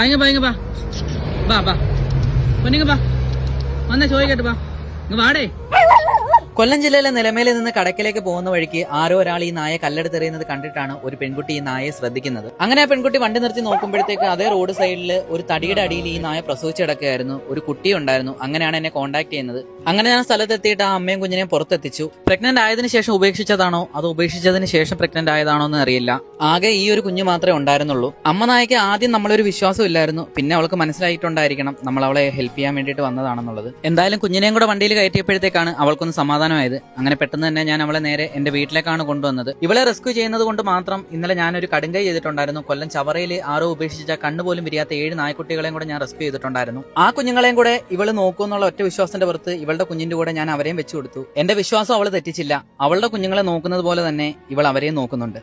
ഇങ്ങ ബാ ഇങ്ങ ബാ ബാ ബാ പൊന്നിങ്ങ ബാ വന്നേ ചോദിക്കട്ടെ ബാ ഇങ്ങ വാടേ. കൊല്ലം ജില്ലയിലെ നിലമേലിൽ നിന്ന് കടക്കിലേക്ക് പോകുന്ന വഴിക്ക് ആരോ ഒരാൾ ഈ നായെ കല്ലെടുത്തെറിയുന്നത് കണ്ടിട്ടാണ് ഒരു പെൺകുട്ടി ഈ നായെ ശ്രദ്ധിക്കുന്നത്. അങ്ങനെ ആ പെൺകുട്ടി വണ്ടി നിർത്തി നോക്കുമ്പോഴത്തേക്ക് അതേ റോഡ് സൈഡിൽ ഒരു തടിയുടെ അടിയിൽ ഈ നായ പ്രസവിച്ച് കിടക്കുകയായിരുന്നു. ഒരു കുട്ടി ഉണ്ടായിരുന്നു. അങ്ങനെയാണ് എന്നെ കോൺടാക്ട് ചെയ്യുന്നത്. അങ്ങനെ ഞാൻ സ്ഥലത്തെത്തിയിട്ട് ആ അമ്മയും കുഞ്ഞിനെയും പുറത്തെത്തിച്ചു. പ്രഗ്നന്റ് ആയതിനു ശേഷം ഉപേക്ഷിച്ചതാണോ അതോ ഉപേക്ഷിച്ചതിന് ശേഷം പ്രഗ്നന്റ് ആയതാണോ എന്ന് അറിയില്ല. ആകെ ഈ ഒരു കുഞ്ഞു മാത്രമേ ഉണ്ടായിരുന്നുള്ളൂ. അമ്മ നായക്ക് ആദ്യം നമ്മളൊരു വിശ്വാസം ഇല്ലായിരുന്നു. പിന്നെ അവൾക്ക് മനസ്സിലായിട്ടുണ്ടായിരിക്കണം നമ്മൾ അവളെ ഹെൽപ്പ് ചെയ്യാൻ വേണ്ടിയിട്ട് വന്നതാണെന്നുള്ളത്. എന്തായാലും കുഞ്ഞിനെയും കൂടെ വണ്ടിയിൽ കയറ്റിയപ്പോഴത്തേക്കാണ് അവൾക്കൊന്ന് സമാധാനമായത്. അങ്ങനെ പെട്ടെന്ന് തന്നെ ഞാൻ അവളെ നേരെ എന്റെ വീട്ടിലേക്കാണ് കൊണ്ടുവന്നത്. ഇവളെ റെസ്ക്യൂ ചെയ്യുന്നത് കൊണ്ട് മാത്രം ഇന്നലെ ഞാനൊരു കടുങ്കൈ ചെയ്തിട്ടുണ്ടായിരുന്നു. കൊല്ലം ചവറയിൽ ആരോ ഉപേക്ഷിച്ച കണ്ണുപോലും വിരിയാത്ത 7 നായ്ക്കുട്ടികളെയും കൂടെ ഞാൻ റെസ്ക്യൂ ചെയ്തിട്ടുണ്ടായിരുന്നു. ആ കുഞ്ഞുങ്ങളെയും കൂടെ ഇവള് നോക്കുമെന്നുള്ള ഒറ്റ വിശ്വാസത്തിന്റെ പുറത്ത് ഇവളുടെ കുഞ്ഞിന്റെ കൂടെ ഞാൻ അവരെയും വെച്ചു കൊടുത്തു. എന്റെ വിശ്വാസം അവള് തെറ്റിച്ചില്ല. അവളുടെ കുഞ്ഞുങ്ങളെ നോക്കുന്നത് പോലെ തന്നെ ഇവൾ അവരെയും നോക്കുന്നുണ്ട്.